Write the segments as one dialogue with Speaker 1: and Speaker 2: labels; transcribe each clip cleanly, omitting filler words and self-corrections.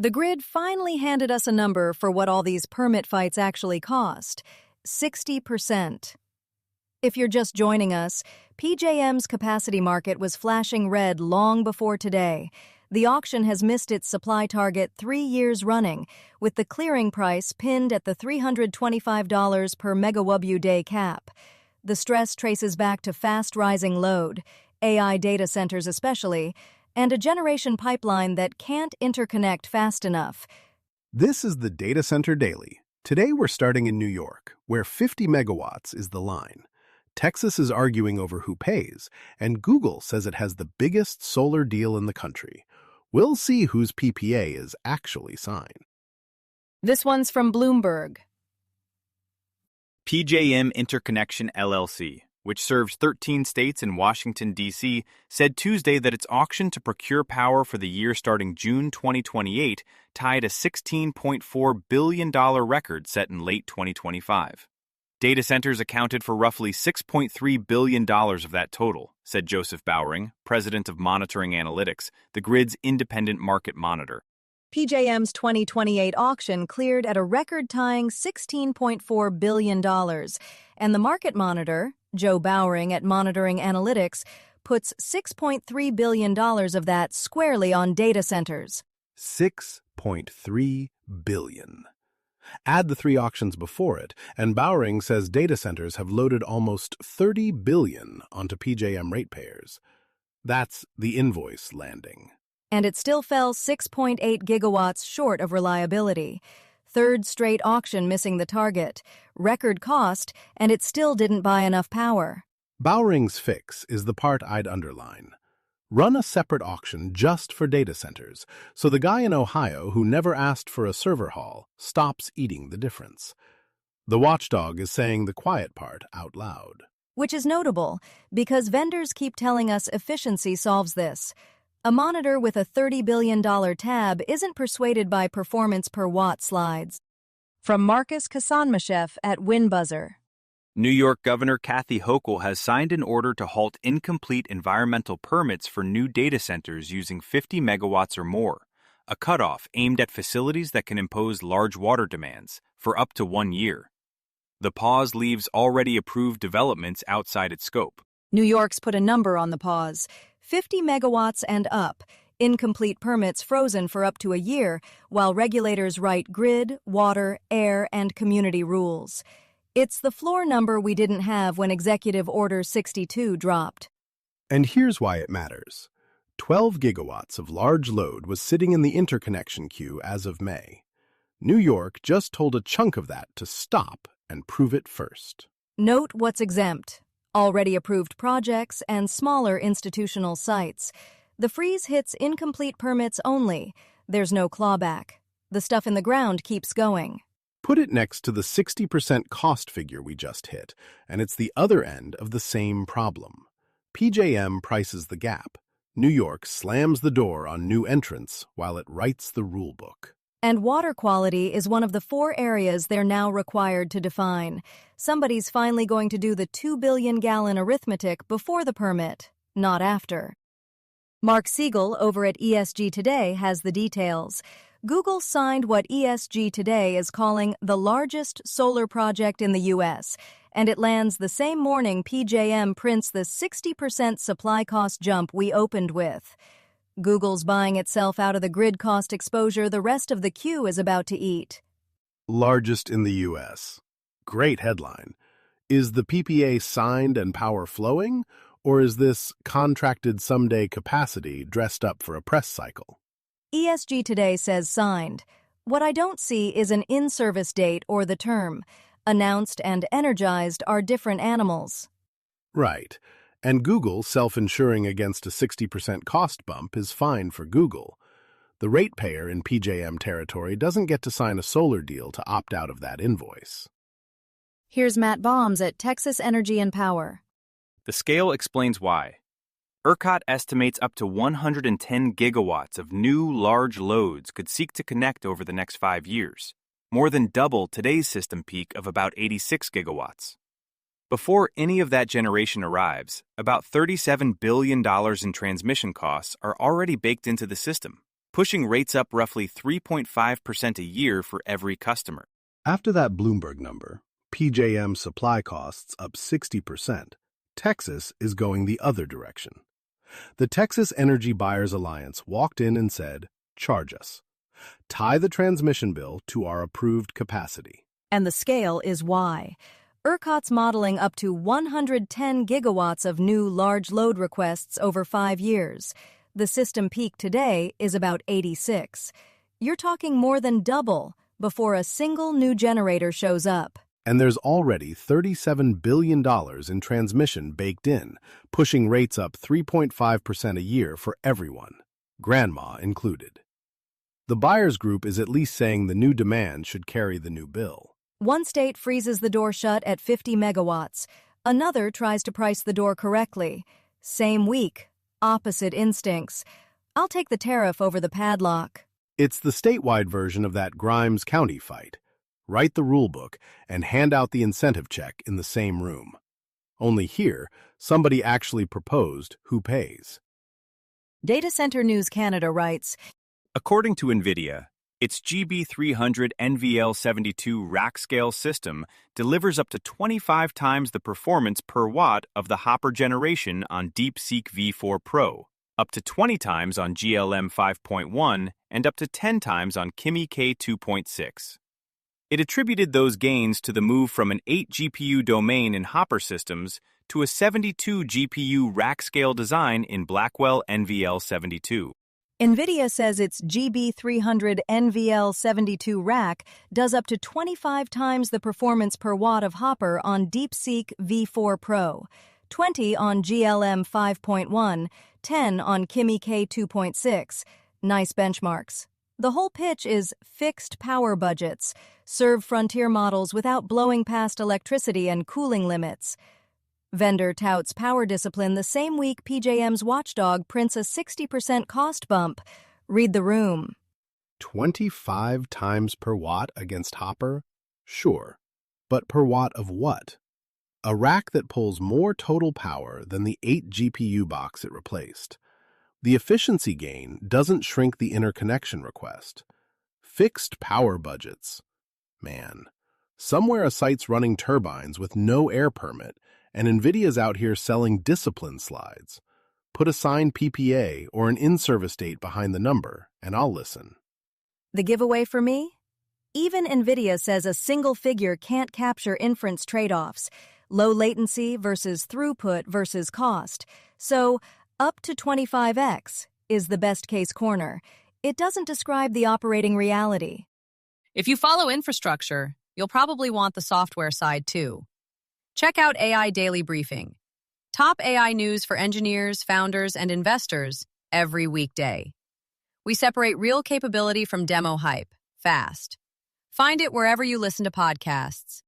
Speaker 1: The grid finally handed us a number for what all these permit fights actually cost: 60%. If you're just joining us, PJM's capacity market was flashing red long before today. The auction has missed its supply target 3 years running, with the clearing price pinned at the $325 per megawatt-day cap. The stress traces back to fast-rising load, AI data centers especially, and a generation pipeline that can't interconnect fast enough.
Speaker 2: This is the Data Center Daily. Today we're starting in New York, where 50 megawatts is the line. Texas is arguing over who pays, and Google says it has the biggest solar deal in the country. We'll see whose PPA is actually signed.
Speaker 1: This one's from Bloomberg.
Speaker 3: PJM Interconnection LLC, which serves 13 states and Washington, D.C., said Tuesday that its auction to procure power for the year starting June 2028 tied a $16.4 billion record set in late 2025. Data centers accounted for roughly $6.3 billion of that total, said Joseph Bowering, president of Monitoring Analytics, the grid's independent market monitor.
Speaker 1: PJM's 2028 auction cleared at a record-tying $16.4 billion, and the market monitor, Joe Bowering at Monitoring Analytics, puts $6.3 billion of that squarely on data centers.
Speaker 2: $6.3 billion. Add the 3 auctions before it, and Bowering says data centers have loaded almost $30 billion onto PJM ratepayers. That's the invoice landing.
Speaker 1: And it still fell 6.8 gigawatts short of reliability. Third straight auction missing the target. Record cost, and it still didn't buy enough power.
Speaker 2: Bowering's fix is the part I'd underline. Run a separate auction just for data centers, so the guy in Ohio who never asked for a server hall stops eating the difference. The watchdog is saying the quiet part out loud.
Speaker 1: Which is notable, because vendors keep telling us efficiency solves this. A monitor with a $30 billion tab isn't persuaded by performance per watt slides. From Marcus Kasanmashev at WinBuzzer.
Speaker 3: New York Governor Kathy Hochul has signed an order to halt incomplete environmental permits for new data centers using 50 megawatts or more, a cutoff aimed at facilities that can impose large water demands for up to 1 year. The pause leaves already approved developments outside its scope.
Speaker 1: New York's put a number on the pause: 50 megawatts and up, incomplete permits frozen for up to a year, while regulators write grid, water, air, and community rules. It's the floor number we didn't have when Executive Order 62 dropped.
Speaker 2: And here's why it matters. 12 gigawatts of large load was sitting in the interconnection queue as of May. New York just told a chunk of that to stop and prove it first.
Speaker 1: Note what's exempt: already approved projects and smaller institutional sites. The freeze hits incomplete permits only. There's no clawback. The stuff in the ground keeps going.
Speaker 2: Put it next to the 60% cost figure we just hit, and it's the other end of the same problem. PJM prices the gap. New York slams the door on new entrants while it writes the rulebook.
Speaker 1: And water quality is one of the 4 areas they're now required to define. Somebody's finally going to do the 2 billion-gallon arithmetic before the permit, not after. Mark Siegel over at ESG Today has the details. Google signed what ESG Today is calling the largest solar project in the U.S., and it lands the same morning PJM prints the 60% supply cost jump we opened with. Google's buying itself out of the grid cost exposure the rest of the queue is about to eat.
Speaker 2: Largest in the U.S. Great headline. Is the PPA signed and power flowing, or is this contracted someday capacity dressed up for a press cycle?
Speaker 1: ESG Today says signed. What I don't see is an in-service date or the term. Announced and energized are different animals.
Speaker 2: Right. And Google self-insuring against a 60% cost bump is fine for Google. The ratepayer in PJM territory doesn't get to sign a solar deal to opt out of that invoice.
Speaker 1: Here's Matt Bohms at Texas Energy and Power.
Speaker 3: The scale explains why. ERCOT estimates up to 110 gigawatts of new large loads could seek to connect over the next 5 years, more than double today's system peak of about 86 gigawatts. Before any of that generation arrives, about $37 billion in transmission costs are already baked into the system, pushing rates up roughly 3.5% a year for every customer.
Speaker 2: After that Bloomberg number, PJM supply costs up 60%, Texas is going the other direction. The Texas Energy Buyers Alliance walked in and said, "Charge us. Tie the transmission bill to our approved capacity."
Speaker 1: And the scale is why. ERCOT's modeling up to 110 gigawatts of new large load requests over 5 years. The system peak today is about 86. You're talking more than double before a single new generator shows up.
Speaker 2: And there's already $37 billion in transmission baked in, pushing rates up 3.5% a year for everyone, grandma included. The buyers group is at least saying the new demand should carry the new bill.
Speaker 1: One state freezes the door shut at 50 megawatts. Another tries to price the door correctly. Same week, opposite instincts. I'll take the tariff over the padlock.
Speaker 2: It's the statewide version of that Grimes County fight. Write the rulebook and hand out the incentive check in the same room. Only here, somebody actually proposed who pays.
Speaker 1: Data Center News Canada writes,
Speaker 3: According to Nvidia, its GB300 NVL72 rack scale system delivers up to 25 times the performance per watt of the Hopper generation on DeepSeek V4 Pro, up to 20 times on GLM 5.1, and up to 10 times on Kimi K2.6. It attributed those gains to the move from an 8 GPU domain in Hopper systems to a 72 GPU rack scale design in Blackwell NVL72.
Speaker 1: Nvidia says its GB300 NVL72 rack does up to 25 times the performance per watt of Hopper on DeepSeek V4 Pro, 20 on GLM 5.1, 10 on Kimi K2.6. Nice benchmarks. The whole pitch is fixed power budgets, serve frontier models without blowing past electricity and cooling limits. Vendor touts power discipline the same week PJM's watchdog prints a 60% cost bump. Read the room.
Speaker 2: 25 times per watt against Hopper? Sure. But per watt of what? A rack that pulls more total power than the 8 GPU box it replaced. The efficiency gain doesn't shrink the interconnection request. Fixed power budgets. Man, somewhere a site's running turbines with no air permit, and Nvidia's out here selling discipline slides. Put a signed PPA or an in-service date behind the number, and I'll listen.
Speaker 1: The giveaway for me? Even Nvidia says a single figure can't capture inference trade-offs, low latency versus throughput versus cost. So, up to 25x is the best-case corner. It doesn't describe the operating reality.
Speaker 4: If you follow infrastructure, you'll probably want the software side too. Check out AI Daily Briefing. Top AI news for engineers, founders, and investors every weekday. We separate real capability from demo hype, fast. Find it wherever you listen to podcasts.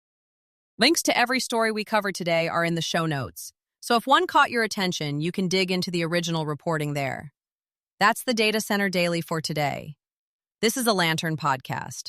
Speaker 4: Links to every story we cover today are in the show notes, so if one caught your attention, you can dig into the original reporting there. That's the Data Center Daily for today. This is a Lantern podcast.